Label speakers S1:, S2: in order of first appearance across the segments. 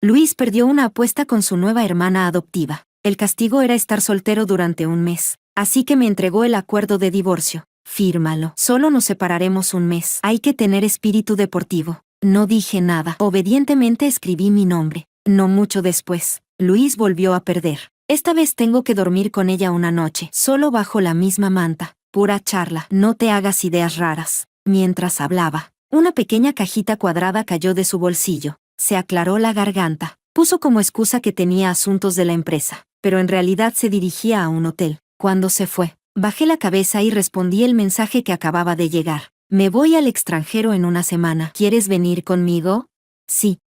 S1: Luis perdió una apuesta con su nueva hermana adoptiva. El castigo era estar soltero durante un mes, así que me entregó el acuerdo de divorcio. Fírmalo. Solo nos separaremos un mes. Hay que tener espíritu deportivo. No dije nada. Obedientemente escribí mi nombre. No mucho después, Luis volvió a perder. Esta vez tengo que dormir con ella una noche, solo bajo la misma manta. Pura charla. No te hagas ideas raras. Mientras hablaba, una pequeña cajita cuadrada cayó de su bolsillo. Se aclaró la garganta. Puso como excusa que tenía asuntos de la empresa, pero en realidad se dirigía a un hotel. Cuando se fue, bajé la cabeza y respondí el mensaje que acababa de llegar. Me voy al extranjero en una semana. ¿Quieres venir conmigo? Sí.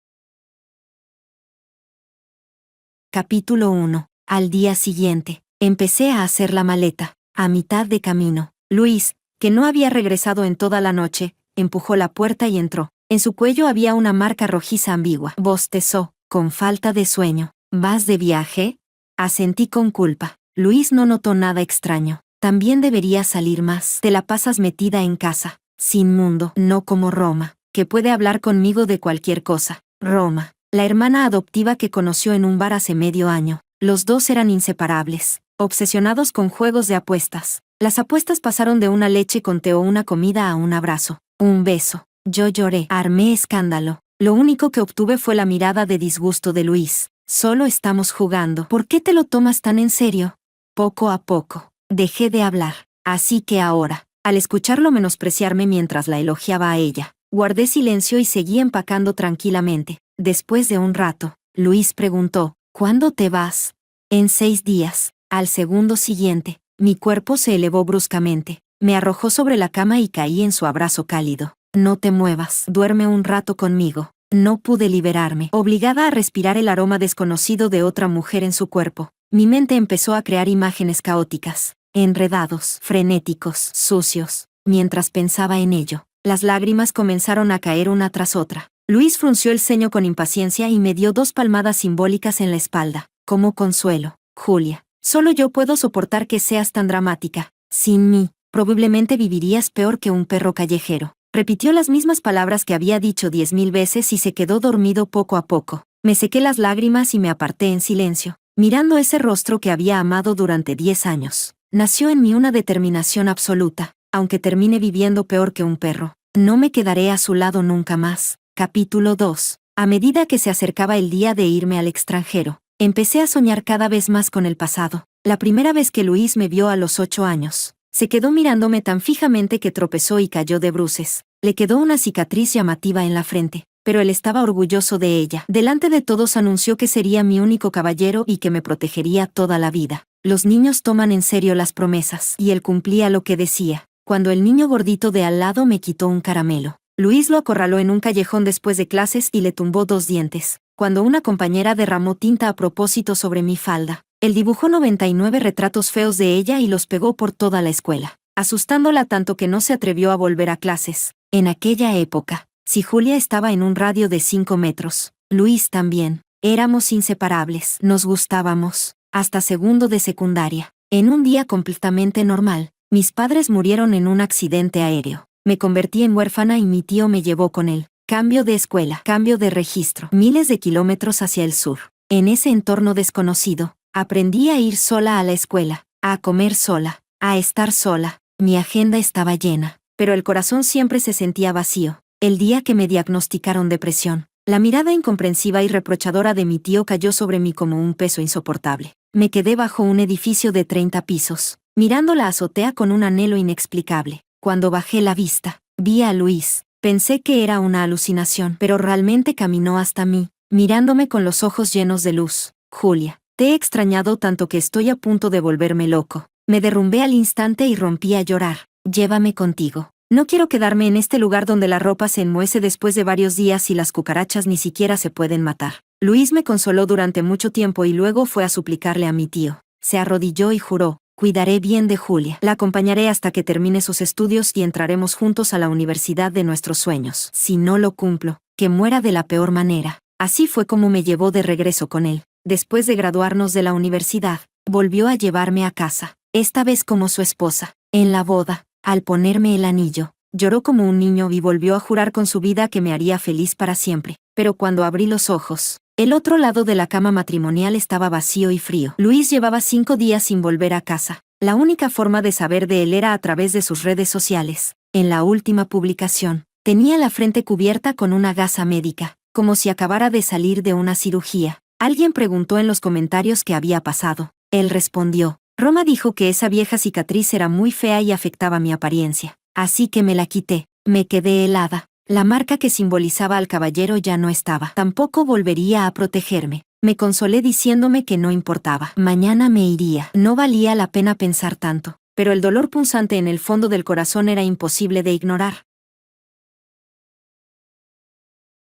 S1: Capítulo 1. Al día siguiente, empecé a hacer la maleta. A mitad de camino, Luis, que no había regresado en toda la noche, empujó la puerta y entró. En su cuello había una marca rojiza ambigua. Bostezó, con falta de sueño. ¿Vas de viaje? Asentí con culpa. Luis no notó nada extraño. También deberías salir más. Te la pasas metida en casa. Sin mundo. No como Roma, que puede hablar conmigo de cualquier cosa. Roma, la hermana adoptiva que conoció en un bar hace medio año. Los dos eran inseparables, obsesionados con juegos de apuestas. Las apuestas pasaron de una leche con té o una comida a un abrazo, un beso. Yo lloré, armé escándalo. Lo único que obtuve fue la mirada de disgusto de Luis. Solo estamos jugando. ¿Por qué te lo tomas tan en serio? Poco a poco, dejé de hablar. Así que ahora, al escucharlo menospreciarme mientras la elogiaba a ella, guardé silencio y seguí empacando tranquilamente. Después de un rato, Luis preguntó, ¿cuándo te vas? En 6 días. Al segundo siguiente, mi cuerpo se elevó bruscamente. Me arrojó sobre la cama y caí en su abrazo cálido. No te muevas, duerme un rato conmigo. No pude liberarme, obligada a respirar el aroma desconocido de otra mujer en su cuerpo. Mi mente empezó a crear imágenes caóticas, enredados, frenéticos, sucios. Mientras pensaba en ello, las lágrimas comenzaron a caer una tras otra. Luis frunció el ceño con impaciencia y me dio 2 palmadas simbólicas en la espalda, como consuelo. Julia, solo yo puedo soportar que seas tan dramática. Sin mí, probablemente vivirías peor que un perro callejero. Repitió las mismas palabras que había dicho 10.000 veces y se quedó dormido poco a poco. Me sequé las lágrimas y me aparté en silencio, mirando ese rostro que había amado durante 10 años. Nació en mí una determinación absoluta. Aunque termine viviendo peor que un perro, no me quedaré a su lado nunca más. Capítulo 2. A medida que se acercaba el día de irme al extranjero, empecé a soñar cada vez más con el pasado. La primera vez que Luis me vio a los 8 años, se quedó mirándome tan fijamente que tropezó y cayó de bruces. Le quedó una cicatriz llamativa en la frente, pero él estaba orgulloso de ella. Delante de todos anunció que sería mi único caballero y que me protegería toda la vida. Los niños toman en serio las promesas, y él cumplía lo que decía. Cuando el niño gordito de al lado me quitó un caramelo, Luis lo acorraló en un callejón después de clases y le tumbó 2 dientes. Cuando una compañera derramó tinta a propósito sobre mi falda, él dibujó 99 retratos feos de ella y los pegó por toda la escuela, asustándola tanto que no se atrevió a volver a clases. En aquella época, si Julia estaba en un radio de 5 metros, Luis también. Éramos inseparables, nos gustábamos, hasta segundo de secundaria. En un día completamente normal, mis padres murieron en un accidente aéreo. Me convertí en huérfana y mi tío me llevó con él. Cambio de escuela, cambio de registro, miles de kilómetros hacia el sur. En ese entorno desconocido, aprendí a ir sola a la escuela, a comer sola, a estar sola. Mi agenda estaba llena, pero el corazón siempre se sentía vacío. El día que me diagnosticaron depresión, la mirada incomprensiva y reprochadora de mi tío cayó sobre mí como un peso insoportable. Me quedé bajo un edificio de 30 pisos, mirando la azotea con un anhelo inexplicable. Cuando bajé la vista, vi a Luis. Pensé que era una alucinación, pero realmente caminó hasta mí, mirándome con los ojos llenos de luz. Julia, te he extrañado tanto que estoy a punto de volverme loco. Me derrumbé al instante y rompí a llorar. Llévame contigo. No quiero quedarme en este lugar donde la ropa se enmuece después de varios días y las cucarachas ni siquiera se pueden matar. Luis me consoló durante mucho tiempo y luego fue a suplicarle a mi tío. Se arrodilló y juró: cuidaré bien de Julia. La acompañaré hasta que termine sus estudios y entraremos juntos a la universidad de nuestros sueños. Si no lo cumplo, que muera de la peor manera. Así fue como me llevó de regreso con él. Después de graduarnos de la universidad, volvió a llevarme a casa, esta vez como su esposa. En la boda, al ponerme el anillo, lloró como un niño y volvió a jurar con su vida que me haría feliz para siempre. Pero cuando abrí los ojos, El otro lado de la cama matrimonial estaba vacío y frío. Luis llevaba 5 días sin volver a casa. La única forma de saber de él era a través de sus redes sociales. En la última publicación, tenía la frente cubierta con una gasa médica, como si acabara de salir de una cirugía. Alguien preguntó en los comentarios qué había pasado. Él respondió: Roma dijo que esa vieja cicatriz era muy fea y afectaba mi apariencia. Así que me la quité. Me quedé helada. La marca que simbolizaba al caballero ya no estaba. Tampoco volvería a protegerme. Me consolé diciéndome que no importaba. Mañana me iría. No valía la pena pensar tanto. Pero el dolor punzante en el fondo del corazón era imposible de ignorar.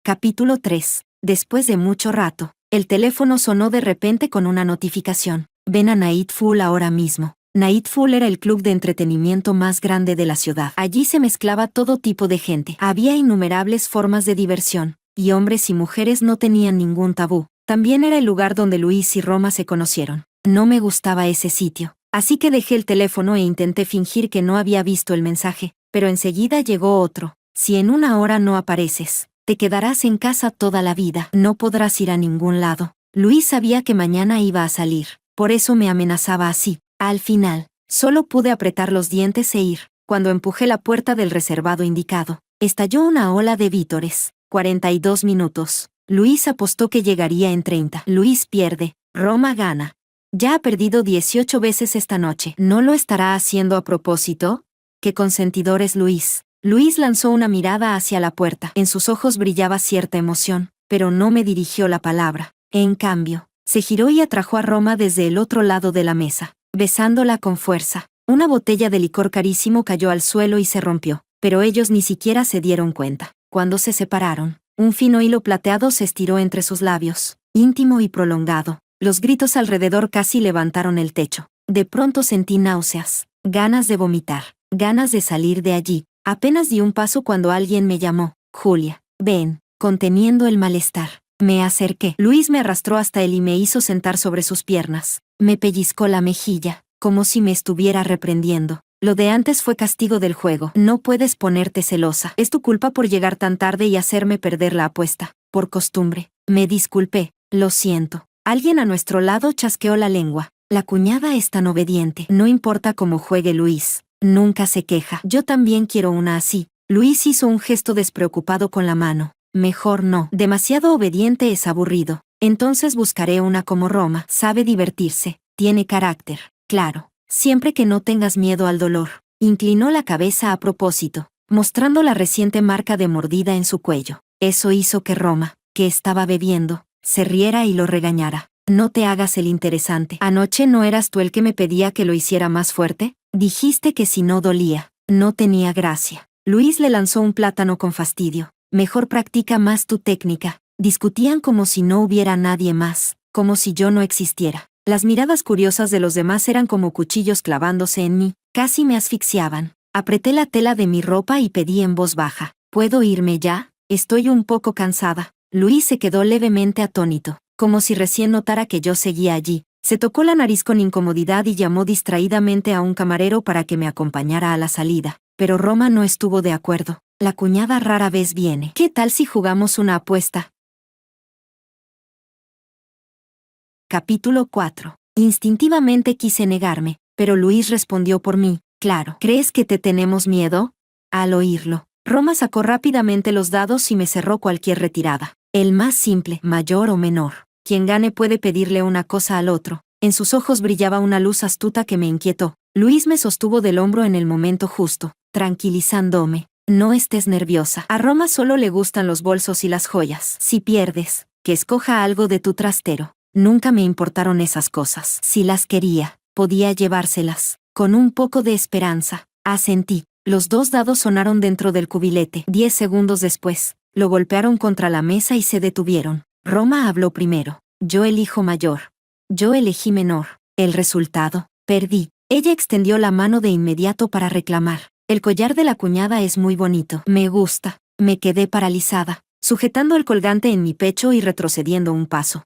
S1: Capítulo 3. Después de mucho rato, el teléfono sonó de repente con una notificación. Ven a Nightfall ahora mismo. Nightfall era el club de entretenimiento más grande de la ciudad. Allí se mezclaba todo tipo de gente. Había innumerables formas de diversión, y hombres y mujeres no tenían ningún tabú. También era el lugar donde Luis y Roma se conocieron. No me gustaba ese sitio, así que dejé el teléfono e intenté fingir que no había visto el mensaje, pero enseguida llegó otro. Si en 1 hora no apareces, te quedarás en casa toda la vida. No podrás ir a ningún lado. Luis sabía que mañana iba a salir, por eso me amenazaba así. Al final, solo pude apretar los dientes e ir. Cuando empujé la puerta del reservado indicado, estalló una ola de vítores. 42 minutos. Luis apostó que llegaría en 30. Luis pierde. Roma gana. Ya ha perdido 18 veces esta noche. ¿No lo estará haciendo a propósito? ¡Qué consentidor es Luis! Luis lanzó una mirada hacia la puerta. En sus ojos brillaba cierta emoción, pero no me dirigió la palabra. En cambio, se giró y atrajo a Roma desde el otro lado de la mesa, besándola con fuerza. Una botella de licor carísimo cayó al suelo y se rompió, pero ellos ni siquiera se dieron cuenta. Cuando se separaron, un fino hilo plateado se estiró entre sus labios, íntimo y prolongado. Los gritos alrededor casi levantaron el techo. De pronto sentí náuseas, ganas de vomitar, ganas de salir de allí. Apenas di un paso cuando alguien me llamó. Julia, ven. Conteniendo el malestar, me acerqué. Luis me arrastró hasta él y me hizo sentar sobre sus piernas. Me pellizcó la mejilla, como si me estuviera reprendiendo. Lo de antes fue castigo del juego. No puedes ponerte celosa. Es tu culpa por llegar tan tarde y hacerme perder la apuesta. Por costumbre. Me disculpé. Lo siento. Alguien a nuestro lado chasqueó la lengua. La cuñada es tan obediente. No importa cómo juegue Luis. Nunca se queja. Yo también quiero una así. Luis hizo un gesto despreocupado con la mano. Mejor no. Demasiado obediente es aburrido. Entonces buscaré una como Roma. Sabe divertirse. Tiene carácter. Claro. Siempre que no tengas miedo al dolor. Inclinó la cabeza a propósito, mostrando la reciente marca de mordida en su cuello. Eso hizo que Roma, que estaba bebiendo, se riera y lo regañara. No te hagas el interesante. ¿Anoche no eras tú el que me pedía que lo hiciera más fuerte? Dijiste que si no dolía, no tenía gracia. Luis le lanzó un plátano con fastidio. Mejor practica más tu técnica. Discutían como si no hubiera nadie más, como si yo no existiera. Las miradas curiosas de los demás eran como cuchillos clavándose en mí. Casi me asfixiaban. Apreté la tela de mi ropa y pedí en voz baja. ¿Puedo irme ya? Estoy un poco cansada. Luis se quedó levemente atónito, como si recién notara que yo seguía allí. Se tocó la nariz con incomodidad y llamó distraídamente a un camarero para que me acompañara a la salida. Pero Roma no estuvo de acuerdo. La cuñada rara vez viene. ¿Qué tal si jugamos una apuesta? Capítulo 4. Instintivamente quise negarme, pero Luis respondió por mí. Claro. ¿Crees que te tenemos miedo? Al oírlo, Roma sacó rápidamente los dados y me cerró cualquier retirada. El más simple, mayor o menor. Quien gane puede pedirle una cosa al otro. En sus ojos brillaba una luz astuta que me inquietó. Luis me sostuvo del hombro en el momento justo, tranquilizándome. No estés nerviosa. A Roma solo le gustan los bolsos y las joyas. Si pierdes, que escoja algo de tu trastero. Nunca me importaron esas cosas. Si las quería, podía llevárselas. Con un poco de esperanza, asentí. Los 2 dados sonaron dentro del cubilete. 10 segundos después, lo golpearon contra la mesa y se detuvieron. Roma habló primero. Yo elijo mayor. Yo elegí menor. El resultado, perdí. Ella extendió la mano de inmediato para reclamar. El collar de la cuñada es muy bonito. Me gusta. Me quedé paralizada, sujetando el colgante en mi pecho y retrocediendo un paso.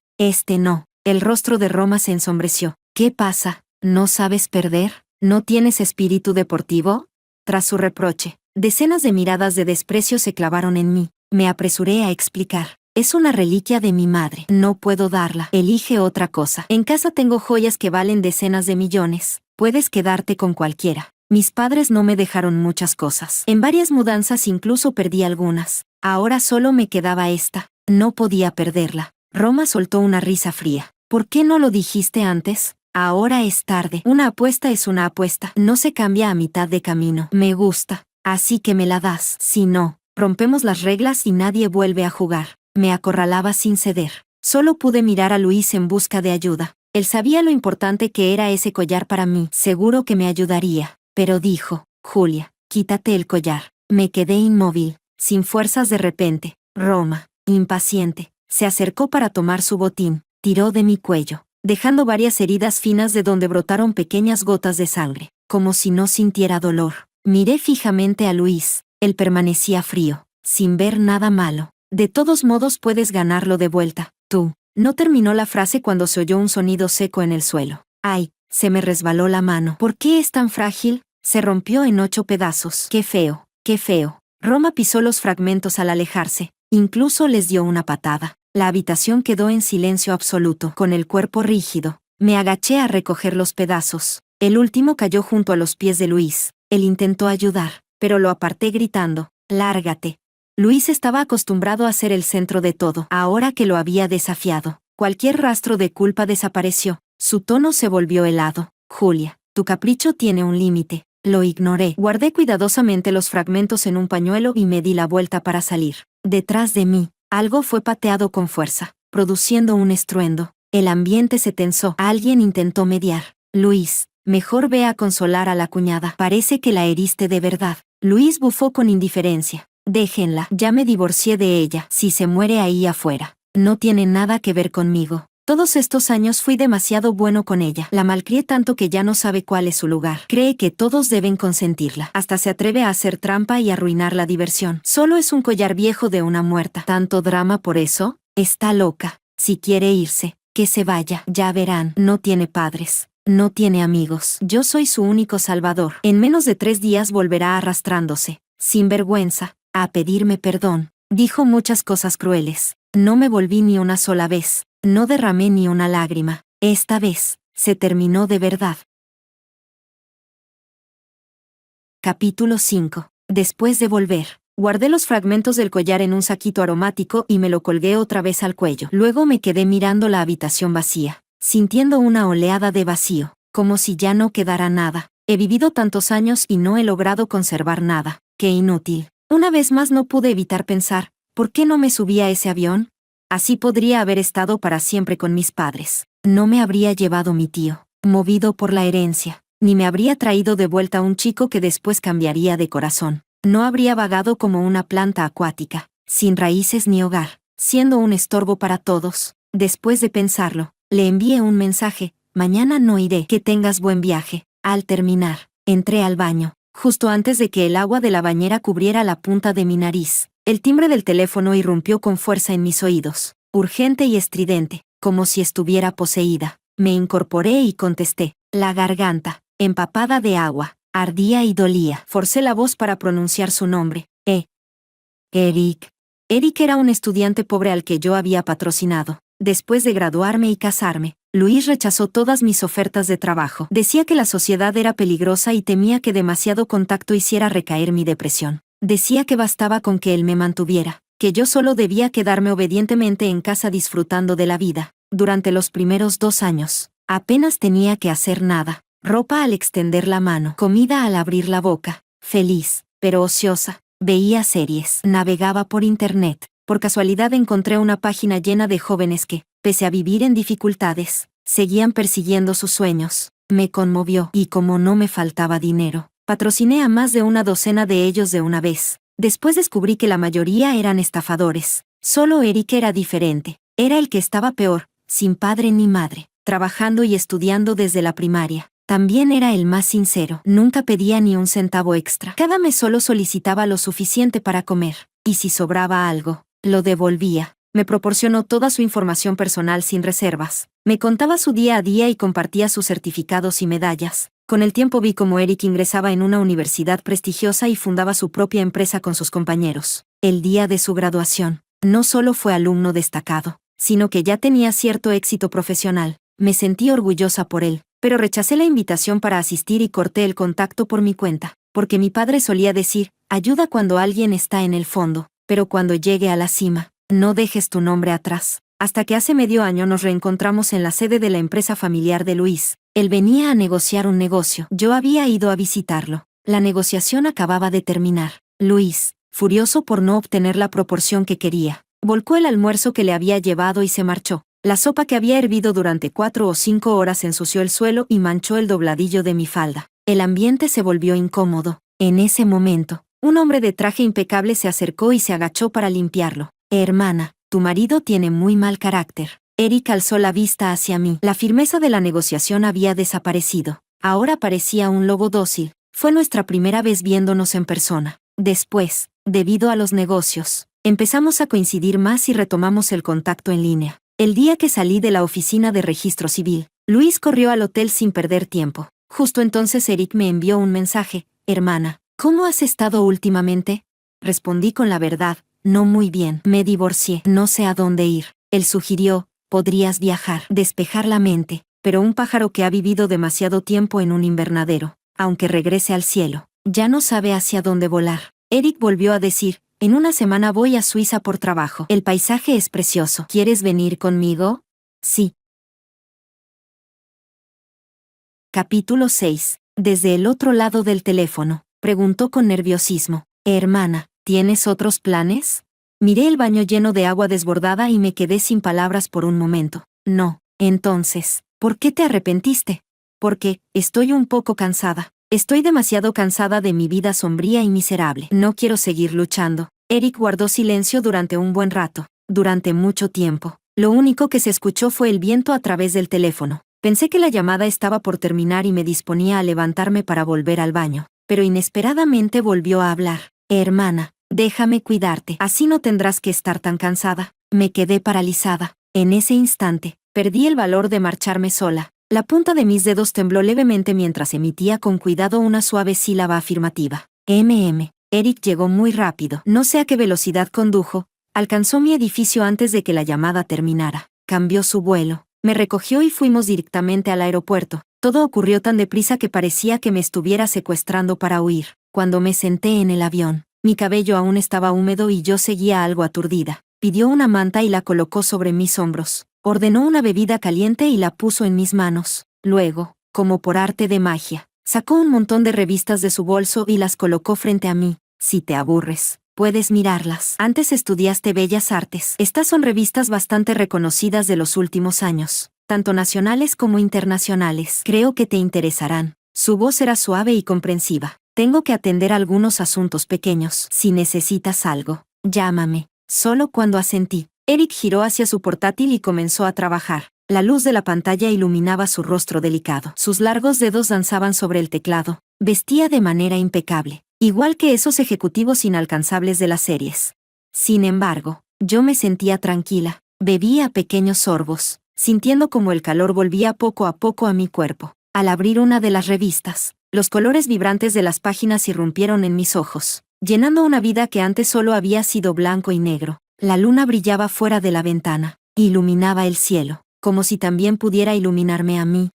S1: No. El rostro de Roma se ensombreció. ¿Qué pasa? ¿No sabes perder? ¿No tienes espíritu deportivo? Tras su reproche, decenas de miradas de desprecio se clavaron en mí. Me apresuré a explicar. Es una reliquia de mi madre. No puedo darla. Elige otra cosa. En casa tengo joyas que valen decenas de millones. Puedes quedarte con cualquiera. Mis padres no me dejaron muchas cosas. En varias mudanzas incluso perdí algunas. Ahora solo me quedaba esta. No podía perderla. Roma soltó una risa fría. ¿Por qué no lo dijiste antes? Ahora es tarde. Una apuesta es una apuesta. No se cambia a mitad de camino. Me gusta. Así que me la das. Si no, rompemos las reglas y nadie vuelve a jugar. Me acorralaba sin ceder. Solo pude mirar a Luis en busca de ayuda. Él sabía lo importante que era ese collar para mí. Seguro que me ayudaría. Pero dijo, Julia, quítate el collar. Me quedé inmóvil, sin fuerzas de repente. Roma, impaciente, se acercó para tomar su botín. Tiró de mi cuello, dejando varias heridas finas de donde brotaron pequeñas gotas de sangre. Como si no sintiera dolor. Miré fijamente a Luis. Él permanecía frío, sin ver nada malo. De todos modos puedes ganarlo de vuelta, tú. No terminó la frase cuando se oyó un sonido seco en el suelo. ¡Ay! Se me resbaló la mano. ¿Por qué es tan frágil? Se rompió en 8 pedazos. ¡Qué feo! ¡Qué feo! Roma pisó los fragmentos al alejarse. Incluso les dio una patada. La habitación quedó en silencio absoluto, con el cuerpo rígido. Me agaché a recoger los pedazos. El último cayó junto a los pies de Luis. Él intentó ayudar, pero lo aparté gritando, «Lárgate». Luis estaba acostumbrado a ser el centro de todo. Ahora que lo había desafiado, cualquier rastro de culpa desapareció. Su tono se volvió helado. «Julia, tu capricho tiene un límite». Lo ignoré. Guardé cuidadosamente los fragmentos en un pañuelo y me di la vuelta para salir. Detrás de mí, algo fue pateado con fuerza, produciendo un estruendo. El ambiente se tensó. Alguien intentó mediar. «Luis, mejor ve a consolar a la cuñada. Parece que la heriste de verdad». Luis bufó con indiferencia. «Déjenla, ya me divorcié de ella. Si se muere ahí afuera, no tiene nada que ver conmigo. Todos estos años fui demasiado bueno con ella. La malcrié tanto que ya no sabe cuál es su lugar. Cree que todos deben consentirla. Hasta se atreve a hacer trampa y arruinar la diversión. Solo es un collar viejo de una muerta. ¿Tanto drama por eso? Está loca. Si quiere irse, que se vaya. Ya verán. No tiene padres. No tiene amigos. Yo soy su único salvador. En menos de 3 días volverá arrastrándose, sin vergüenza, a pedirme perdón. Dijo muchas cosas crueles. No me volví ni una sola vez. No derramé ni una lágrima. Esta vez, se terminó de verdad. Capítulo 5. Después de volver, guardé los fragmentos del collar en un saquito aromático y me lo colgué otra vez al cuello. Luego me quedé mirando la habitación vacía, sintiendo una oleada de vacío, como si ya no quedara nada. He vivido tantos años y no he logrado conservar nada. ¡Qué inútil! Una vez más no pude evitar pensar, ¿por qué no me subí a ese avión? Así podría haber estado para siempre con mis padres. No me habría llevado mi tío, movido por la herencia, ni me habría traído de vuelta un chico que después cambiaría de corazón. No habría vagado como una planta acuática, sin raíces ni hogar, siendo un estorbo para todos. Después de pensarlo, le envié un mensaje: «Mañana no iré, que tengas buen viaje». Al terminar, entré al baño, justo antes de que el agua de la bañera cubriera la punta de mi nariz. El timbre del teléfono irrumpió con fuerza en mis oídos, urgente y estridente, como si estuviera poseída. Me incorporé y contesté. La garganta, empapada de agua, ardía y dolía. Forcé la voz para pronunciar su nombre. Eric. Eric era un estudiante pobre al que yo había patrocinado. Después de graduarme y casarme, Luis rechazó todas mis ofertas de trabajo. Decía que la sociedad era peligrosa y temía que demasiado contacto hiciera recaer mi depresión. Decía que bastaba con que él me mantuviera, que yo solo debía quedarme obedientemente en casa disfrutando de la vida. Durante los primeros 2 años, apenas tenía que hacer nada. Ropa al extender la mano, comida al abrir la boca. Feliz, pero ociosa. Veía series, navegaba por internet. Por casualidad encontré una página llena de jóvenes que, pese a vivir en dificultades, seguían persiguiendo sus sueños. Me conmovió, y como no me faltaba dinero, patrociné a más de una docena de ellos de una vez. Después descubrí que la mayoría eran estafadores. Solo Eric era diferente. Era el que estaba peor, sin padre ni madre, trabajando y estudiando desde la primaria. También era el más sincero. Nunca pedía ni un centavo extra. Cada mes solo solicitaba lo suficiente para comer. Y si sobraba algo, lo devolvía. Me proporcionó toda su información personal sin reservas. Me contaba su día a día y compartía sus certificados y medallas. Con el tiempo vi cómo Eric ingresaba en una universidad prestigiosa y fundaba su propia empresa con sus compañeros. El día de su graduación, No solo fue alumno destacado, sino que ya tenía cierto éxito profesional. Me sentí orgullosa por él, pero rechacé la invitación para asistir y corté el contacto por mi cuenta, porque mi padre solía decir, ayuda cuando alguien está en el fondo, pero cuando llegue a la cima, no dejes tu nombre atrás. Hasta que hace medio año nos reencontramos en la sede de la empresa familiar de Luis. Él venía a negociar un negocio. Yo había ido a visitarlo. La negociación acababa de terminar. Luis, furioso por no obtener la proporción que quería, volcó el almuerzo que le había llevado y se marchó. La sopa que había hervido durante 4 o 5 horas ensució el suelo y manchó el dobladillo de mi falda. El ambiente se volvió incómodo. En ese momento, un hombre de traje impecable se acercó y se agachó para limpiarlo. Hermana, tu marido tiene muy mal carácter. Eric alzó la vista hacia mí. La firmeza de la negociación había desaparecido. Ahora parecía un lobo dócil. Fue nuestra primera vez viéndonos en persona. Después, debido a los negocios, empezamos a coincidir más y retomamos el contacto en línea. El día que salí de la oficina de registro civil, Luis corrió al hotel sin perder tiempo. Justo entonces Eric me envió un mensaje. Hermana, ¿cómo has estado últimamente? Respondí con la verdad. No muy bien. Me divorcié. No sé a dónde ir. Él sugirió, podrías viajar, despejar la mente, pero un pájaro que ha vivido demasiado tiempo en un invernadero, aunque regrese al cielo, ya no sabe hacia dónde volar. Eric volvió a decir, en una semana voy a Suiza por trabajo. El paisaje es precioso. ¿Quieres venir conmigo? Sí. Capítulo 6. Desde el otro lado del teléfono, preguntó con nerviosismo, hermana, ¿tienes otros planes? Miré el baño lleno de agua desbordada y me quedé sin palabras por un momento. No. Entonces, ¿por qué te arrepentiste? Porque, estoy un poco cansada. Estoy demasiado cansada de mi vida sombría y miserable. No quiero seguir luchando. Eric guardó silencio durante un buen rato. Durante mucho tiempo. Lo único que se escuchó fue el viento a través del teléfono. Pensé que la llamada estaba por terminar y me disponía a levantarme para volver al baño. Pero inesperadamente volvió a hablar. Hermana, déjame cuidarte. Así no tendrás que estar tan cansada. Me quedé paralizada. En ese instante, perdí el valor de marcharme sola. La punta de mis dedos tembló levemente mientras emitía con cuidado una suave sílaba afirmativa. Eric llegó muy rápido. No sé a qué velocidad condujo. Alcanzó mi edificio antes de que la llamada terminara. Cambió su vuelo. Me recogió y fuimos directamente al aeropuerto. Todo ocurrió tan deprisa que parecía que me estuviera secuestrando para huir. Cuando me senté en el avión, mi cabello aún estaba húmedo y yo seguía algo aturdida. Pidió una manta y la colocó sobre mis hombros. Ordenó una bebida caliente y la puso en mis manos. Luego, como por arte de magia, sacó un montón de revistas de su bolso y las colocó frente a mí. Si te aburres, puedes mirarlas. Antes estudiaste Bellas Artes. Estas son revistas bastante reconocidas de los últimos años, tanto nacionales como internacionales. Creo que te interesarán. Su voz era suave y comprensiva. Tengo que atender algunos asuntos pequeños. Si necesitas algo, llámame. Solo cuando asentí, Eric giró hacia su portátil y comenzó a trabajar. La luz de la pantalla iluminaba su rostro delicado. Sus largos dedos danzaban sobre el teclado. Vestía de manera impecable, igual que esos ejecutivos inalcanzables de las series. Sin embargo, yo me sentía tranquila. Bebía pequeños sorbos, sintiendo como el calor volvía poco a poco a mi cuerpo. Al abrir una de las revistas, los colores vibrantes de las páginas irrumpieron en mis ojos, llenando una vida que antes solo había sido blanco y negro. La luna brillaba fuera de la ventana, iluminaba el cielo, como si también pudiera iluminarme a mí.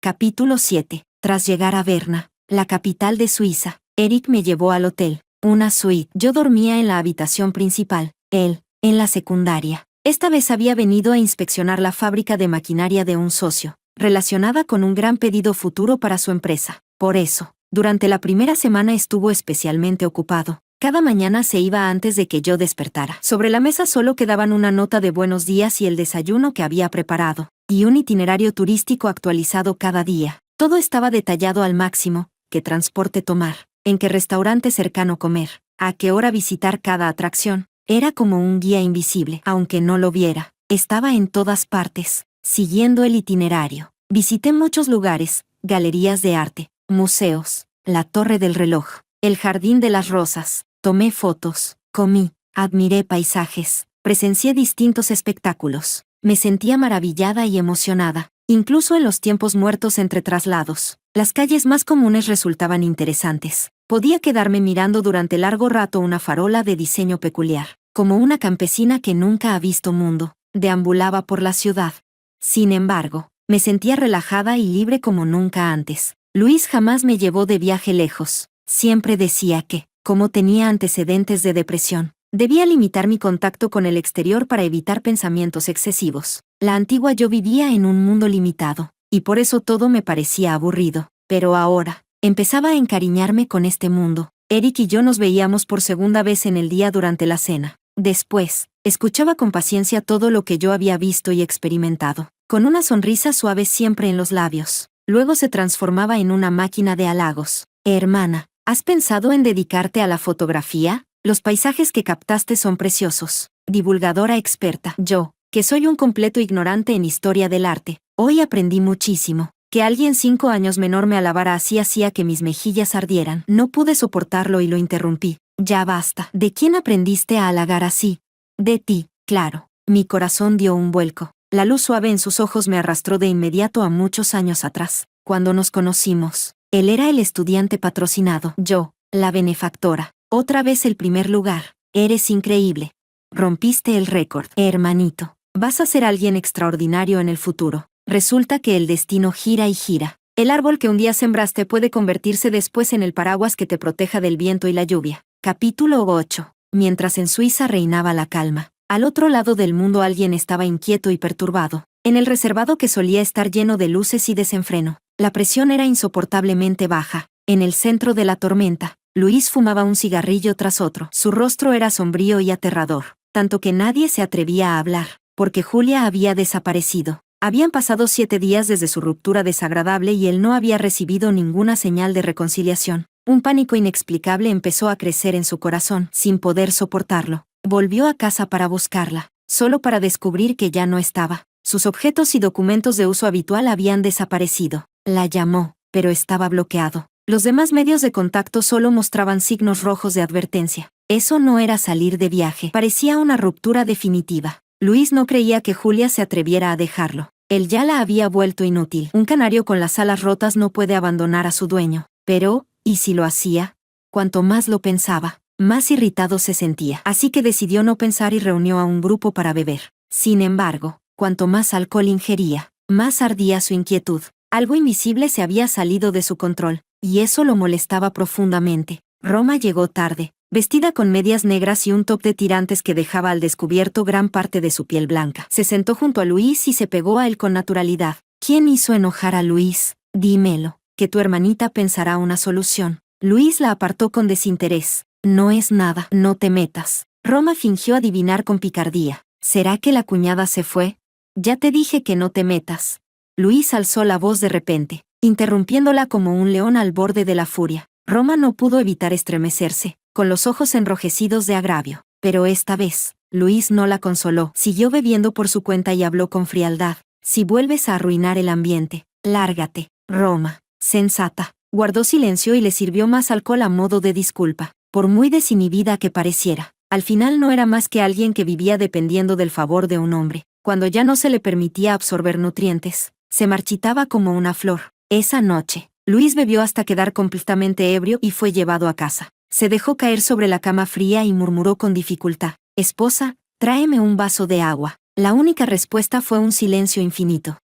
S1: Capítulo 7. Tras llegar a Berna, la capital de Suiza, Eric me llevó al hotel, una suite. Yo dormía en la habitación principal, él, en la secundaria. Esta vez había venido a inspeccionar la fábrica de maquinaria de un socio, relacionada con un gran pedido futuro para su empresa. Por eso, durante la primera semana estuvo especialmente ocupado. Cada mañana se iba antes de que yo despertara. Sobre la mesa solo quedaban una nota de buenos días y el desayuno que había preparado, y un itinerario turístico actualizado cada día. Todo estaba detallado al máximo: qué transporte tomar, en qué restaurante cercano comer, a qué hora visitar cada atracción. Era como un guía invisible, aunque no lo viera. Estaba en todas partes, siguiendo el itinerario. Visité muchos lugares, galerías de arte, museos, la Torre del Reloj, el Jardín de las Rosas. Tomé fotos, comí, admiré paisajes, presencié distintos espectáculos. Me sentía maravillada y emocionada, incluso en los tiempos muertos entre traslados. Las calles más comunes resultaban interesantes. Podía quedarme mirando durante largo rato una farola de diseño peculiar, como una campesina que nunca ha visto mundo, deambulaba por la ciudad. Sin embargo, me sentía relajada y libre como nunca antes. Luis jamás me llevó de viaje lejos. Siempre decía que, como tenía antecedentes de depresión, debía limitar mi contacto con el exterior para evitar pensamientos excesivos. La antigua yo vivía en un mundo limitado, y por eso todo me parecía aburrido. Pero ahora, empezaba a encariñarme con este mundo. Eric y yo nos veíamos por segunda vez en el día durante la cena. Después, escuchaba con paciencia todo lo que yo había visto y experimentado, con una sonrisa suave siempre en los labios. Luego se transformaba en una máquina de halagos. Hermana, ¿has pensado en dedicarte a la fotografía? Los paisajes que captaste son preciosos. Divulgadora experta. Yo, que soy un completo ignorante en historia del arte, hoy aprendí muchísimo. Que alguien 5 años menor me alabara así hacía que mis mejillas ardieran. No pude soportarlo y lo interrumpí. Ya basta. ¿De quién aprendiste a halagar así? De ti, claro. Mi corazón dio un vuelco. La luz suave en sus ojos me arrastró de inmediato a muchos años atrás, cuando nos conocimos. Él era el estudiante patrocinado. Yo, la benefactora. Otra vez el primer lugar. Eres increíble. Rompiste el récord. Hermanito, vas a ser alguien extraordinario en el futuro. Resulta que el destino gira y gira. El árbol que un día sembraste puede convertirse después en el paraguas que te proteja del viento y la lluvia. Capítulo 8. Mientras en Suiza reinaba la calma, al otro lado del mundo alguien estaba inquieto y perturbado. En el reservado que solía estar lleno de luces y desenfreno, la presión era insoportablemente baja. En el centro de la tormenta, Luis fumaba un cigarrillo tras otro. Su rostro era sombrío y aterrador, tanto que nadie se atrevía a hablar, porque Julia había desaparecido. Habían pasado 7 días desde su ruptura desagradable y él no había recibido ninguna señal de reconciliación. Un pánico inexplicable empezó a crecer en su corazón. Sin poder soportarlo, volvió a casa para buscarla, solo para descubrir que ya no estaba. Sus objetos y documentos de uso habitual habían desaparecido. La llamó, pero estaba bloqueado. Los demás medios de contacto solo mostraban signos rojos de advertencia. Eso no era salir de viaje. Parecía una ruptura definitiva. Luis no creía que Julia se atreviera a dejarlo. Él ya la había vuelto inútil. Un canario con las alas rotas no puede abandonar a su dueño. Pero, ¿y si lo hacía? Cuanto más lo pensaba, más irritado se sentía. Así que decidió no pensar y reunió a un grupo para beber. Sin embargo, cuanto más alcohol ingería, más ardía su inquietud. Algo invisible se había salido de su control, y eso lo molestaba profundamente. Roma llegó tarde, vestida con medias negras y un top de tirantes que dejaba al descubierto gran parte de su piel blanca. Se sentó junto a Luis y se pegó a él con naturalidad. ¿Quién hizo enojar a Luis? Dímelo, que tu hermanita pensará una solución. Luis la apartó con desinterés. No es nada, no te metas. Roma fingió adivinar con picardía. ¿Será que la cuñada se fue? Ya te dije que no te metas. Luis alzó la voz de repente, interrumpiéndola como un león al borde de la furia. Roma no pudo evitar estremecerse, con los ojos enrojecidos de agravio. Pero esta vez, Luis no la consoló. Siguió bebiendo por su cuenta y habló con frialdad. Si vuelves a arruinar el ambiente, lárgate. Roma, sensata, guardó silencio y le sirvió más alcohol a modo de disculpa. Por muy desinhibida que pareciera, al final no era más que alguien que vivía dependiendo del favor de un hombre. Cuando ya no se le permitía absorber nutrientes, se marchitaba como una flor. Esa noche, Luis bebió hasta quedar completamente ebrio y fue llevado a casa. Se dejó caer sobre la cama fría y murmuró con dificultad: «Esposa, tráeme un vaso de agua». La única respuesta fue un silencio infinito.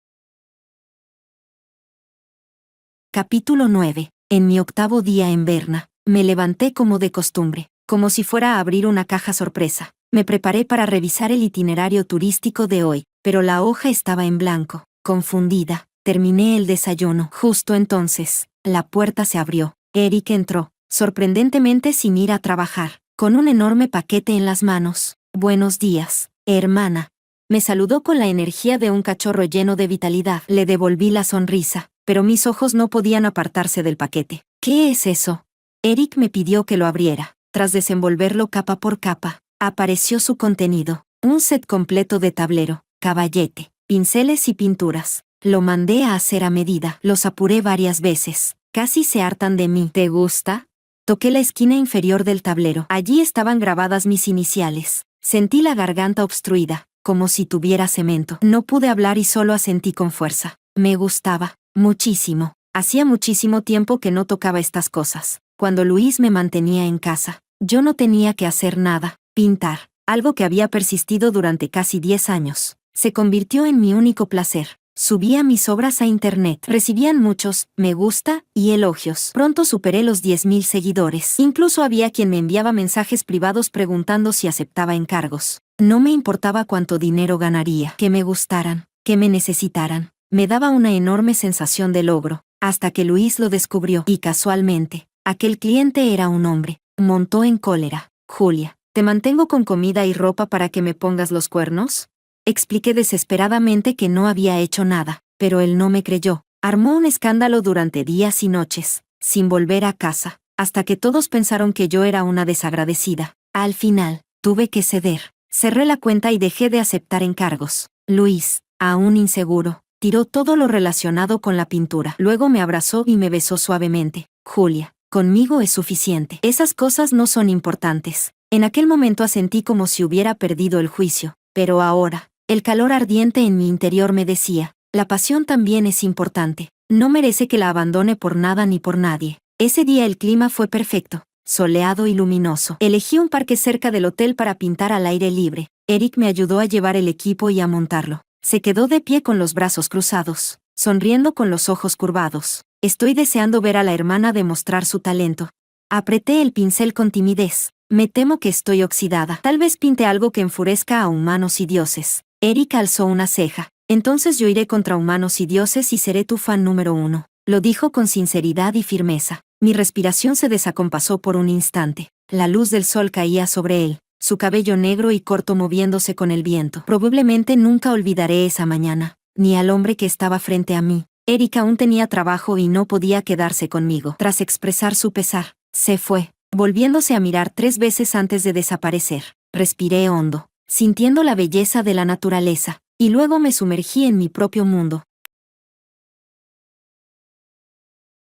S1: Capítulo 9. En mi 8º día en Berna, me levanté como de costumbre, como si fuera a abrir una caja sorpresa. Me preparé para revisar el itinerario turístico de hoy, pero la hoja estaba en blanco. Confundida, terminé el desayuno. Justo entonces, la puerta se abrió. Eric entró, sorprendentemente sin ir a trabajar, con un enorme paquete en las manos. «Buenos días, hermana». Me saludó con la energía de un cachorro lleno de vitalidad. Le devolví la sonrisa, pero mis ojos no podían apartarse del paquete. «¿Qué es eso?». Eric me pidió que lo abriera. Tras desenvolverlo capa por capa, apareció su contenido: un set completo de tablero, caballete, pinceles y pinturas. Lo mandé a hacer a medida. Los apuré varias veces. Casi se hartan de mí. ¿Te gusta? Toqué la esquina inferior del tablero. Allí estaban grabadas mis iniciales. Sentí la garganta obstruida, como si tuviera cemento. No pude hablar y solo asentí con fuerza. Me gustaba, muchísimo. Hacía muchísimo tiempo que no tocaba estas cosas. Cuando Luis me mantenía en casa, yo no tenía que hacer nada. Pintar, algo que había persistido durante casi 10 años, se convirtió en mi único placer. Subía mis obras a internet. Recibían muchos me gusta y elogios. Pronto superé los 10,000 seguidores. Incluso había quien me enviaba mensajes privados preguntando si aceptaba encargos. No me importaba cuánto dinero ganaría, que me gustaran, que me necesitaran. Me daba una enorme sensación de logro, hasta que Luis lo descubrió. Y casualmente, aquel cliente era un hombre. Montó en cólera. Julia, ¿te mantengo con comida y ropa para que me pongas los cuernos? Expliqué desesperadamente que no había hecho nada, pero él no me creyó. Armó un escándalo durante días y noches, sin volver a casa, hasta que todos pensaron que yo era una desagradecida. Al final, tuve que ceder. Cerré la cuenta y dejé de aceptar encargos. Luis, aún inseguro, tiró todo lo relacionado con la pintura. Luego me abrazó y me besó suavemente. Julia, conmigo es suficiente. Esas cosas no son importantes. En aquel momento asentí como si hubiera perdido el juicio, pero ahora, el calor ardiente en mi interior me decía, la pasión también es importante. No merece que la abandone por nada ni por nadie. Ese día el clima fue perfecto, soleado y luminoso. Elegí un parque cerca del hotel para pintar al aire libre. Eric me ayudó a llevar el equipo y a montarlo. Se quedó de pie con los brazos cruzados, sonriendo con los ojos curvados. Estoy deseando ver a la hermana demostrar su talento. Apreté el pincel con timidez. Me temo que estoy oxidada. Tal vez pinte algo que enfurezca a humanos y dioses. Eric alzó una ceja. Entonces yo iré contra humanos y dioses y seré tu fan número 1. Lo dijo con sinceridad y firmeza. Mi respiración se desacompasó por un instante. La luz del sol caía sobre él, su cabello negro y corto moviéndose con el viento. Probablemente nunca olvidaré esa mañana, ni al hombre que estaba frente a mí. Eric aún tenía trabajo y no podía quedarse conmigo. Tras expresar su pesar, se fue, volviéndose a mirar 3 veces antes de desaparecer. Respiré hondo, sintiendo la belleza de la naturaleza, y luego me sumergí en mi propio mundo.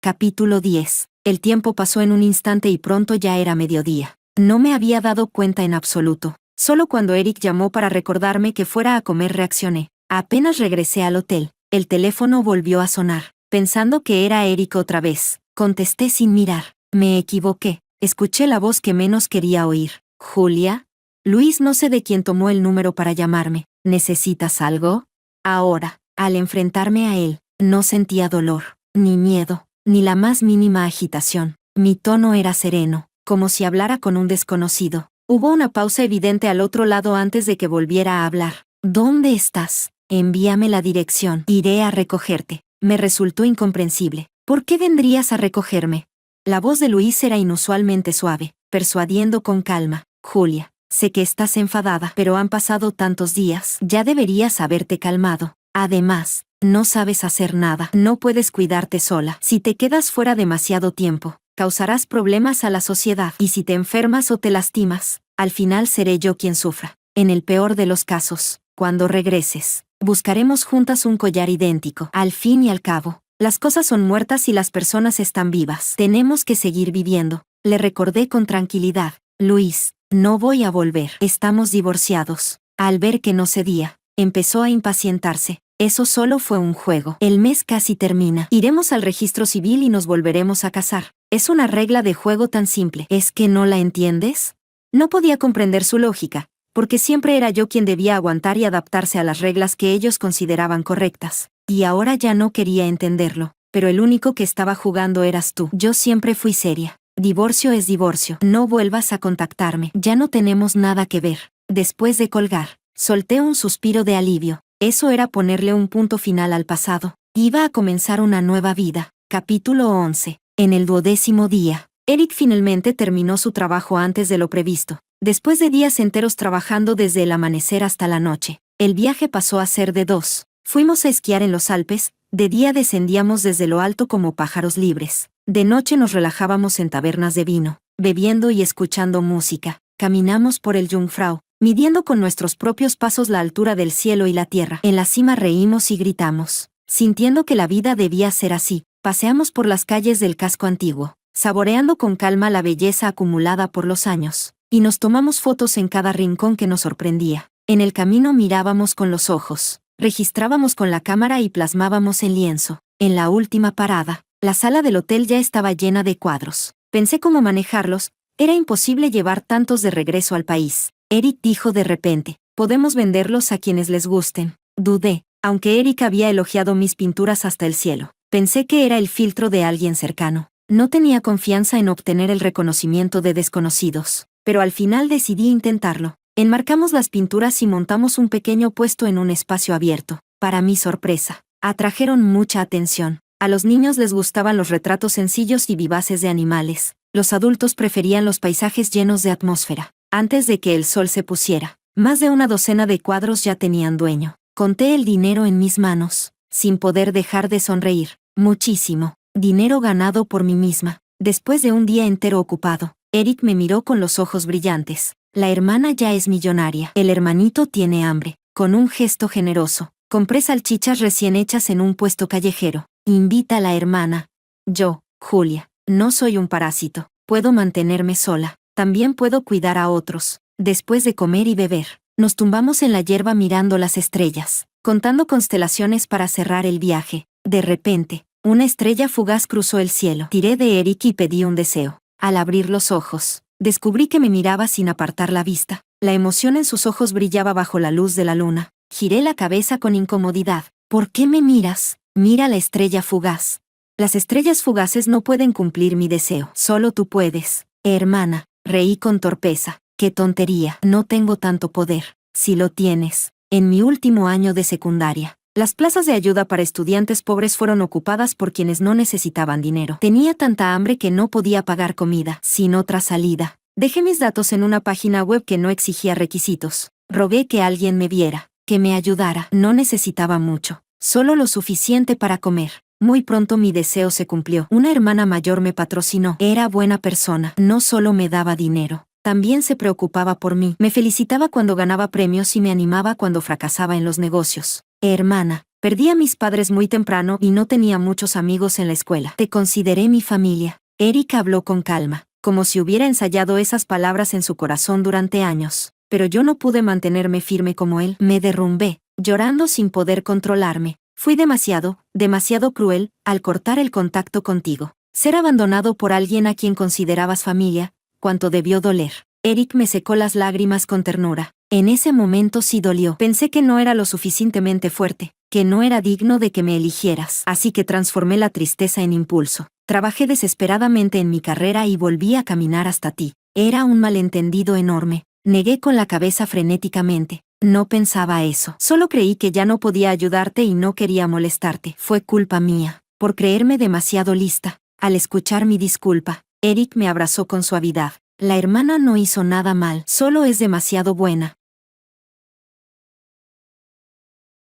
S1: Capítulo 10. El tiempo pasó en un instante y pronto ya era mediodía. No me había dado cuenta en absoluto. Solo cuando Eric llamó para recordarme que fuera a comer reaccioné. Apenas regresé al hotel, el teléfono volvió a sonar. Pensando que era Eric otra vez, contesté sin mirar. Me equivoqué. Escuché la voz que menos quería oír. ¿Julia? Luis, no sé de quién tomó el número para llamarme. ¿Necesitas algo? Ahora, al enfrentarme a él, no sentía dolor, ni miedo, ni la más mínima agitación. Mi tono era sereno, como si hablara con un desconocido. Hubo una pausa evidente al otro lado antes de que volviera a hablar. ¿Dónde estás? Envíame la dirección. Iré a recogerte. Me resultó incomprensible. ¿Por qué vendrías a recogerme? La voz de Luis era inusualmente suave, persuadiendo con calma. Julia, sé que estás enfadada, pero han pasado tantos días. Ya deberías haberte calmado. Además, no sabes hacer nada. No puedes cuidarte sola. Si te quedas fuera demasiado tiempo, causarás problemas a la sociedad. Y si te enfermas o te lastimas, al final seré yo quien sufra. En el peor de los casos, cuando regreses, buscaremos juntas un collar idéntico. Al fin y al cabo, las cosas son muertas y las personas están vivas. Tenemos que seguir viviendo. Le recordé con tranquilidad. Luis, no voy a volver. Estamos divorciados. Al ver que no cedía, empezó a impacientarse. Eso solo fue un juego. El mes casi termina. Iremos al registro civil y nos volveremos a casar. Es una regla de juego tan simple. ¿Es que no la entiendes? No podía comprender su lógica, porque siempre era yo quien debía aguantar y adaptarse a las reglas que ellos consideraban correctas. Y ahora ya no quería entenderlo, pero el único que estaba jugando eras tú. Yo siempre fui seria. Divorcio es divorcio. No vuelvas a contactarme. Ya no tenemos nada que ver. Después de colgar, solté un suspiro de alivio. Eso era ponerle un punto final al pasado. Iba a comenzar una nueva vida. Capítulo 11. En el 12º día, Eric finalmente terminó su trabajo antes de lo previsto. Después de días enteros trabajando desde el amanecer hasta la noche, el viaje pasó a ser de 2. Fuimos a esquiar en los Alpes. De día descendíamos desde lo alto como pájaros libres. De noche nos relajábamos en tabernas de vino, bebiendo y escuchando música. Caminamos por el Jungfrau, midiendo con nuestros propios pasos la altura del cielo y la tierra. En la cima reímos y gritamos, sintiendo que la vida debía ser así. Paseamos por las calles del casco antiguo, saboreando con calma la belleza acumulada por los años, y nos tomamos fotos en cada rincón que nos sorprendía. En el camino mirábamos con los ojos, registrábamos con la cámara y plasmábamos en lienzo. En la última parada, La sala del hotel ya estaba llena de cuadros. Pensé cómo manejarlos. Era imposible llevar tantos de regreso al país. Eric dijo de repente, podemos venderlos a quienes les gusten. Dudé, aunque Eric había elogiado mis pinturas hasta el cielo. Pensé que era el filtro de alguien cercano. No tenía confianza en obtener el reconocimiento de desconocidos. Pero al final decidí intentarlo. Enmarcamos las pinturas y montamos un pequeño puesto en un espacio abierto. Para mi sorpresa, atrajeron mucha atención. A los niños les gustaban los retratos sencillos y vivaces de animales. Los adultos preferían los paisajes llenos de atmósfera. Antes de que el sol se pusiera, más de una docena de cuadros ya tenían dueño. Conté el dinero en mis manos, sin poder dejar de sonreír. Muchísimo dinero ganado por mí misma. Después de un día entero ocupado, Eric me miró con los ojos brillantes. La hermana ya es millonaria. El hermanito tiene hambre. Con un gesto generoso, compré salchichas recién hechas en un puesto callejero. Invita a la hermana. Yo, Julia, no soy un parásito. Puedo mantenerme sola. También puedo cuidar a otros. Después de comer y beber, nos tumbamos en la hierba mirando las estrellas, contando constelaciones para cerrar el viaje. De repente, una estrella fugaz cruzó el cielo. Tiré de Eric y pedí un deseo. Al abrir los ojos, descubrí que me miraba sin apartar la vista. La emoción en sus ojos brillaba bajo la luz de la luna. Giré la cabeza con incomodidad. ¿Por qué me miras? Mira la estrella fugaz. Las estrellas fugaces no pueden cumplir mi deseo. Solo tú puedes. Hermana, reí con torpeza. ¡Qué tontería! No tengo tanto poder. Si lo tienes. En mi último año de secundaria, las plazas de ayuda para estudiantes pobres fueron ocupadas por quienes no necesitaban dinero. Tenía tanta hambre que no podía pagar comida. Sin otra salida, dejé mis datos en una página web que no exigía requisitos. Rogué que alguien me viera, que me ayudara. No necesitaba mucho, solo lo suficiente para comer. Muy pronto mi deseo se cumplió. Una hermana mayor me patrocinó. Era buena persona. No solo me daba dinero, también se preocupaba por mí. Me felicitaba cuando ganaba premios y me animaba cuando fracasaba en los negocios. Hermana, perdí a mis padres muy temprano y no tenía muchos amigos en la escuela. Te consideré mi familia. Eric habló con calma, como si hubiera ensayado esas palabras en su corazón durante años. Pero yo no pude mantenerme firme como él. Me derrumbé, llorando sin poder controlarme. Fui demasiado cruel al cortar el contacto contigo. Ser abandonado por alguien a quien considerabas familia, cuánto debió doler. Eric me secó las lágrimas con ternura. En ese momento sí dolió. Pensé que no era lo suficientemente fuerte, que no era digno de que me eligieras. Así que transformé la tristeza en impulso. Trabajé desesperadamente en mi carrera y volví a caminar hasta ti. Era un malentendido enorme. Negué con la cabeza frenéticamente. No pensaba eso. Solo creí que ya no podía ayudarte y no quería molestarte. Fue culpa mía, por creerme demasiado lista. Al escuchar mi disculpa, Eric me abrazó con suavidad. La hermana no hizo nada mal, solo es demasiado buena.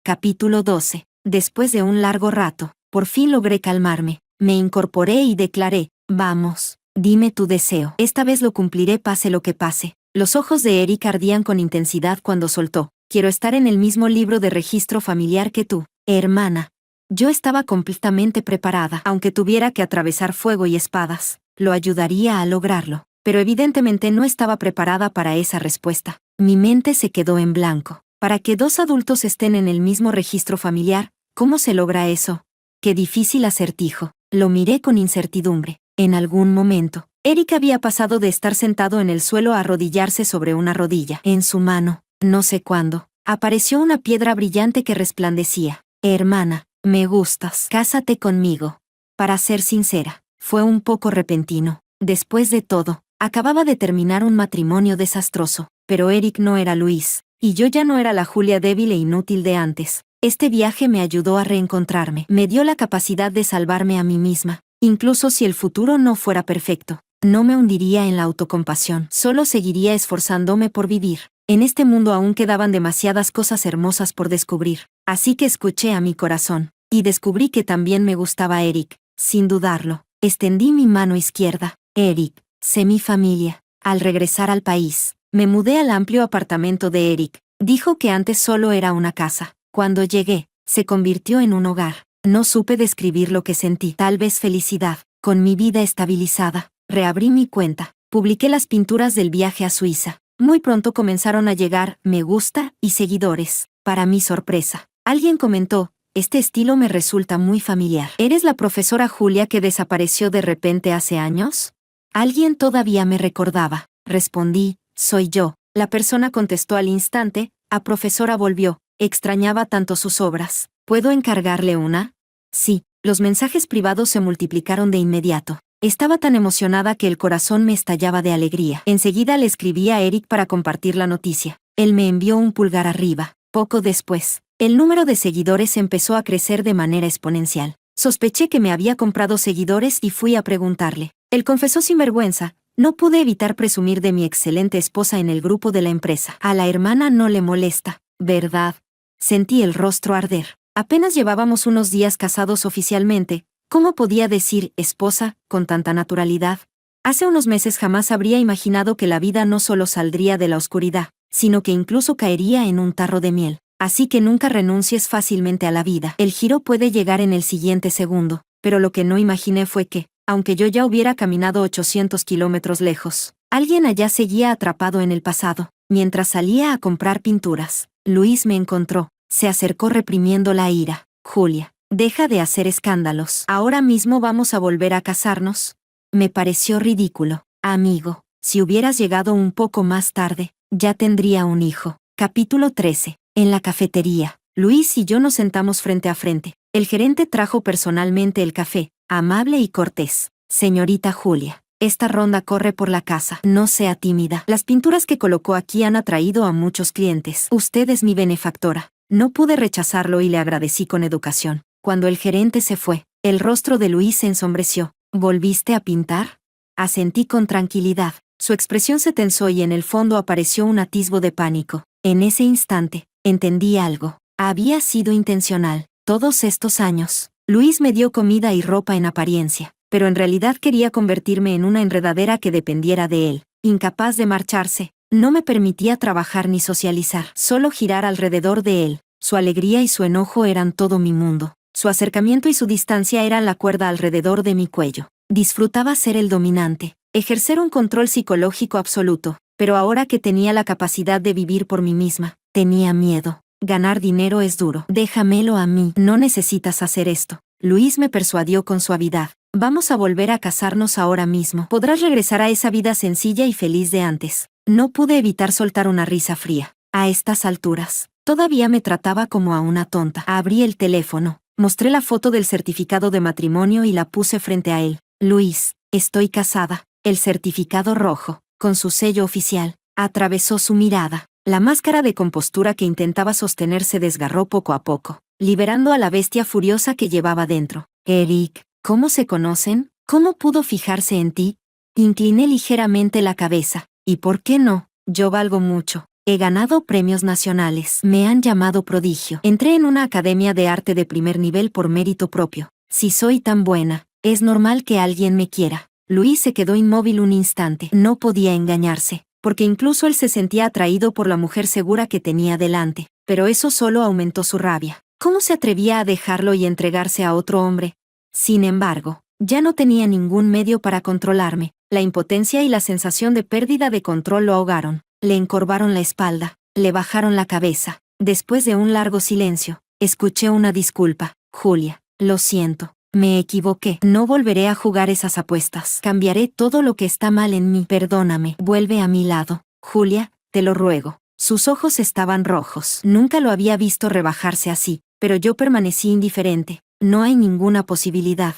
S1: Capítulo 12. Después de un largo rato, por fin logré calmarme. Me incorporé y declaré, vamos, dime tu deseo. Esta vez lo cumpliré pase lo que pase. Los ojos de Eric ardían con intensidad cuando soltó. Quiero estar en el mismo libro de registro familiar que tú, hermana. Yo estaba completamente preparada. Aunque tuviera que atravesar fuego y espadas, lo ayudaría a lograrlo. Pero evidentemente no estaba preparada para esa respuesta. Mi mente se quedó en blanco. Para que dos adultos estén en el mismo registro familiar, ¿cómo se logra eso? Qué difícil acertijo. Lo miré con incertidumbre. En algún momento, Eric había pasado de estar sentado en el suelo a arrodillarse sobre una rodilla. En su mano, no sé cuándo, apareció una piedra brillante que resplandecía. Hermana, me gustas. Cásate conmigo. Para ser sincera, fue un poco repentino. Después de todo, acababa de terminar un matrimonio desastroso. Pero Eric no era Luis, y yo ya no era la Julia débil e inútil de antes. Este viaje me ayudó a reencontrarme. Me dio la capacidad de salvarme a mí misma. Incluso si el futuro no fuera perfecto, no me hundiría en la autocompasión. Solo seguiría esforzándome por vivir. En este mundo aún quedaban demasiadas cosas hermosas por descubrir. Así que escuché a mi corazón, y descubrí que también me gustaba Eric. Sin dudarlo, extendí mi mano izquierda. Eric, sé mi familia. Al regresar al país, me mudé al amplio apartamento de Eric. Dijo que antes solo era una casa. Cuando llegué, se convirtió en un hogar. No supe describir lo que sentí. Tal vez felicidad. Con mi vida estabilizada, reabrí mi cuenta. Publiqué las pinturas del viaje a Suiza. Muy pronto comenzaron a llegar me gusta y seguidores. Para mi sorpresa, alguien comentó, Este estilo me resulta muy familiar. ¿Eres la profesora Julia que desapareció de repente hace años? Alguien todavía me recordaba. Respondí, soy yo. La persona contestó al instante, a profesora volvió. Extrañaba tanto sus obras. ¿Puedo encargarle una? Sí. Los mensajes privados se multiplicaron de inmediato. Estaba tan emocionada que el corazón me estallaba de alegría. Enseguida le escribí a Eric para compartir la noticia. Él me envió un pulgar arriba. Poco después, el número de seguidores empezó a crecer de manera exponencial. Sospeché que me había comprado seguidores y fui a preguntarle. Él confesó sin vergüenza. No pude evitar presumir de mi excelente esposa en el grupo de la empresa. A la hermana no le molesta, ¿verdad? Sentí el rostro arder. Apenas llevábamos unos días casados oficialmente. ¿Cómo podía decir esposa con tanta naturalidad? Hace unos meses jamás habría imaginado que la vida no solo saldría de la oscuridad, sino que incluso caería en un tarro de miel. Así que nunca renuncies fácilmente a la vida. El giro puede llegar en el siguiente segundo, pero lo que no imaginé fue que, aunque yo ya hubiera caminado 800 kilómetros lejos, alguien allá seguía atrapado en el pasado. Mientras salía a comprar pinturas, Luis me encontró. Se acercó reprimiendo la ira. Julia, deja de hacer escándalos. ¿Ahora mismo vamos a volver a casarnos? Me pareció ridículo. Amigo, si hubieras llegado un poco más tarde, ya tendría un hijo. Capítulo 13. En la cafetería, Luis y yo nos sentamos frente a frente. El gerente trajo personalmente el café, amable y cortés. Señorita Julia, esta ronda corre por la casa. No sea tímida. Las pinturas que colocó aquí han atraído a muchos clientes. Usted es mi benefactora. No pude rechazarlo y le agradecí con educación. Cuando el gerente se fue, el rostro de Luis se ensombreció. ¿Volviste a pintar? Asentí con tranquilidad. Su expresión se tensó y en el fondo apareció un atisbo de pánico. En ese instante, entendí algo. Había sido intencional. Todos estos años, Luis me dio comida y ropa en apariencia, pero en realidad quería convertirme en una enredadera que dependiera de él. Incapaz de marcharse, no me permitía trabajar ni socializar, solo girar alrededor de él. Su alegría y su enojo eran todo mi mundo. Su acercamiento y su distancia eran la cuerda alrededor de mi cuello. Disfrutaba ser el dominante, ejercer un control psicológico absoluto, pero ahora que tenía la capacidad de vivir por mí misma, tenía miedo. Ganar dinero es duro. Déjamelo a mí. No necesitas hacer esto. Luis me persuadió con suavidad. Vamos a volver a casarnos ahora mismo. Podrás regresar a esa vida sencilla y feliz de antes. No pude evitar soltar una risa fría. A estas alturas, todavía me trataba como a una tonta. Abrí el teléfono, mostré la foto del certificado de matrimonio y la puse frente a él. Luis, estoy casada. El certificado rojo, con su sello oficial, atravesó su mirada. La máscara de compostura que intentaba sostener se desgarró poco a poco, liberando a la bestia furiosa que llevaba dentro. Eric, ¿cómo se conocen? ¿Cómo pudo fijarse en ti? Incliné ligeramente la cabeza. ¿Y por qué no? Yo valgo mucho. He ganado premios nacionales. Me han llamado prodigio. Entré en una academia de arte de primer nivel por mérito propio. Si soy tan buena, es normal que alguien me quiera. Luis se quedó inmóvil un instante. No podía engañarse, porque incluso él se sentía atraído por la mujer segura que tenía delante. Pero eso solo aumentó su rabia. ¿Cómo se atrevía a dejarlo y entregarse a otro hombre? Sin embargo, ya no tenía ningún medio para controlarme. La impotencia y la sensación de pérdida de control lo ahogaron. Le encorvaron la espalda, le bajaron la cabeza. Después de un largo silencio, escuché una disculpa. Julia, lo siento. Me equivoqué. No volveré a jugar esas apuestas. Cambiaré todo lo que está mal en mí. Perdóname. Vuelve a mi lado. Julia, te lo ruego. Sus ojos estaban rojos. Nunca lo había visto rebajarse así, pero yo permanecí indiferente. No hay ninguna posibilidad.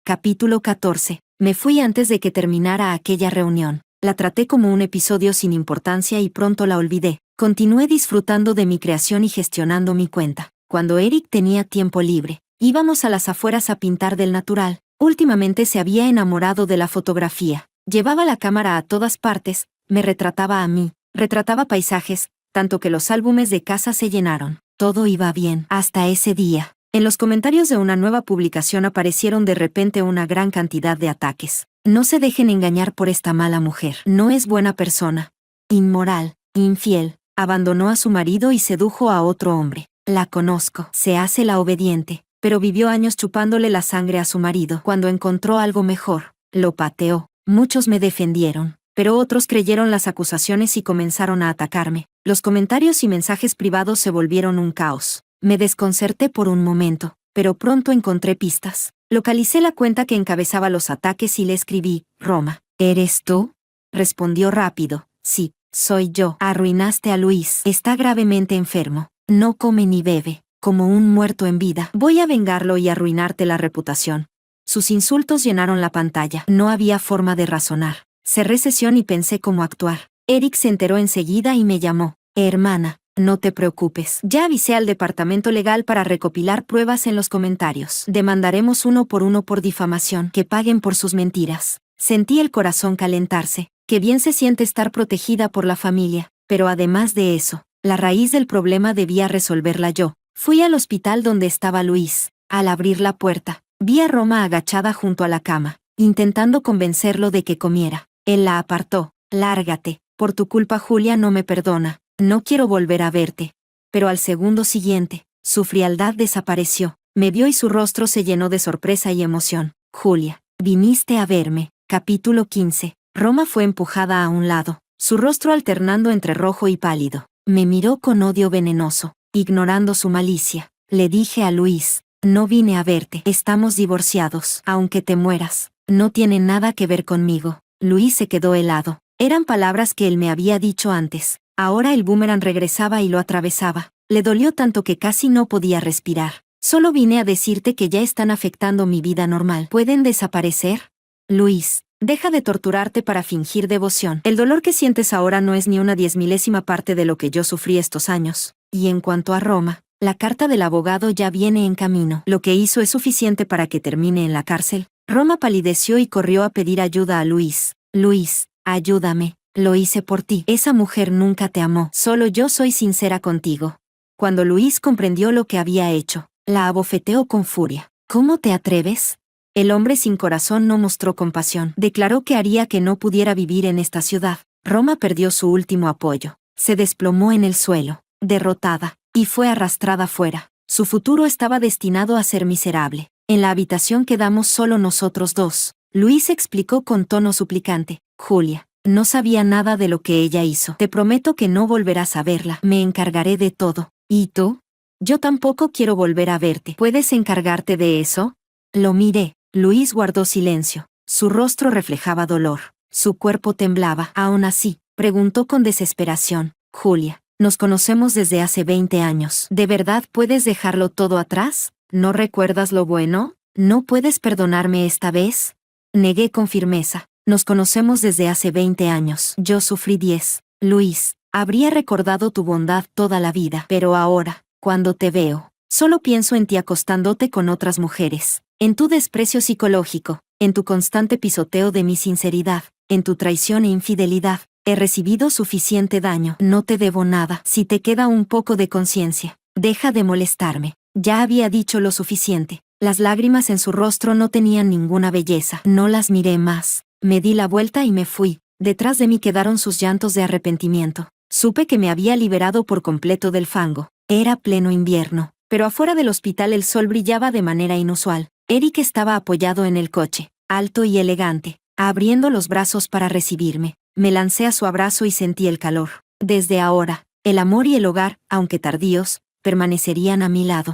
S1: Capítulo 14. Me fui antes de que terminara aquella reunión. La traté como un episodio sin importancia y pronto la olvidé. Continué disfrutando de mi creación y gestionando mi cuenta. Cuando Eric tenía tiempo libre, íbamos a las afueras a pintar del natural. Últimamente se había enamorado de la fotografía. Llevaba la cámara a todas partes, me retrataba a mí, retrataba paisajes, tanto que los álbumes de casa se llenaron. Todo iba bien, hasta ese día. En los comentarios de una nueva publicación aparecieron de repente una gran cantidad de ataques. No se dejen engañar por esta mala mujer. No es buena persona. Inmoral, infiel, abandonó a su marido y sedujo a otro hombre. La conozco. Se hace la obediente, pero vivió años chupándole la sangre a su marido. Cuando encontró algo mejor, lo pateó. Muchos me defendieron, pero otros creyeron las acusaciones y comenzaron a atacarme. Los comentarios y mensajes privados se volvieron un caos. Me desconcerté por un momento, pero pronto encontré pistas. Localicé la cuenta que encabezaba los ataques y le escribí: Roma, ¿eres tú? Respondió rápido: sí, soy yo. Arruinaste a Luis. Está gravemente enfermo. No come ni bebe, como un muerto en vida. Voy a vengarlo y arruinarte la reputación. Sus insultos llenaron la pantalla. No había forma de razonar. Cerré sesión y pensé cómo actuar. Eric se enteró enseguida y me llamó. Hermana, no te preocupes. Ya avisé al departamento legal para recopilar pruebas en los comentarios. Demandaremos uno por difamación. Que paguen por sus mentiras. Sentí el corazón calentarse. Qué bien se siente estar protegida por la familia. Pero además de eso, la raíz del problema debía resolverla yo. Fui al hospital donde estaba Luis. Al abrir la puerta, vi a Roma agachada junto a la cama, intentando convencerlo de que comiera. Él la apartó. Lárgate. Por tu culpa Julia no me perdona. No quiero volver a verte. Pero al segundo siguiente, su frialdad desapareció. Me vio y su rostro se llenó de sorpresa y emoción. Julia, viniste a verme. Capítulo 15. Roma fue empujada a un lado, su rostro alternando entre rojo y pálido. Me miró con odio venenoso. Ignorando su malicia, le dije a Luis: no vine a verte. Estamos divorciados. Aunque te mueras, no tiene nada que ver conmigo. Luis se quedó helado. Eran palabras que él me había dicho antes. Ahora el boomerang regresaba y lo atravesaba. Le dolió tanto que casi no podía respirar. Solo vine a decirte que ya están afectando mi vida normal. ¿Pueden desaparecer? Luis, deja de torturarte para fingir devoción. El dolor que sientes ahora no es ni una 10.000ª parte de lo que yo sufrí estos años. Y en cuanto a Roma, la carta del abogado ya viene en camino. Lo que hizo es suficiente para que termine en la cárcel. Roma palideció y corrió a pedir ayuda a Luis. Luis, ayúdame. Lo hice por ti. Esa mujer nunca te amó. Solo yo soy sincera contigo. Cuando Luis comprendió lo que había hecho, la abofeteó con furia. ¿Cómo te atreves? El hombre sin corazón no mostró compasión. Declaró que haría que no pudiera vivir en esta ciudad. Roma perdió su último apoyo. Se desplomó en el suelo, derrotada, y fue arrastrada fuera. Su futuro estaba destinado a ser miserable. En la habitación quedamos solo nosotros dos. Luis explicó con tono suplicante. Julia, no sabía nada de lo que ella hizo. Te prometo que no volverás a verla. Me encargaré de todo. ¿Y tú? Yo tampoco quiero volver a verte. ¿Puedes encargarte de eso? Lo miré. Luis guardó silencio. Su rostro reflejaba dolor. Su cuerpo temblaba. Aún así, preguntó con desesperación. Julia, nos conocemos desde hace 20 años. ¿De verdad puedes dejarlo todo atrás? ¿No recuerdas lo bueno? ¿No puedes perdonarme esta vez? Negué con firmeza. Nos conocemos desde hace 20 años. Yo sufrí 10. Luis, habría recordado tu bondad toda la vida. Pero ahora, cuando te veo, solo pienso en ti acostándote con otras mujeres. En tu desprecio psicológico, en tu constante pisoteo de mi sinceridad, en tu traición e infidelidad. He recibido suficiente daño. No te debo nada. Si te queda un poco de conciencia, deja de molestarme. Ya había dicho lo suficiente. Las lágrimas en su rostro no tenían ninguna belleza. No las miré más. Me di la vuelta y me fui. Detrás de mí quedaron sus llantos de arrepentimiento. Supe que me había liberado por completo del fango. Era pleno invierno, pero afuera del hospital el sol brillaba de manera inusual. Eric estaba apoyado en el coche, alto y elegante, abriendo los brazos para recibirme. Me lancé a su abrazo y sentí el calor. Desde ahora, el amor y el hogar, aunque tardíos, permanecerían a mi lado.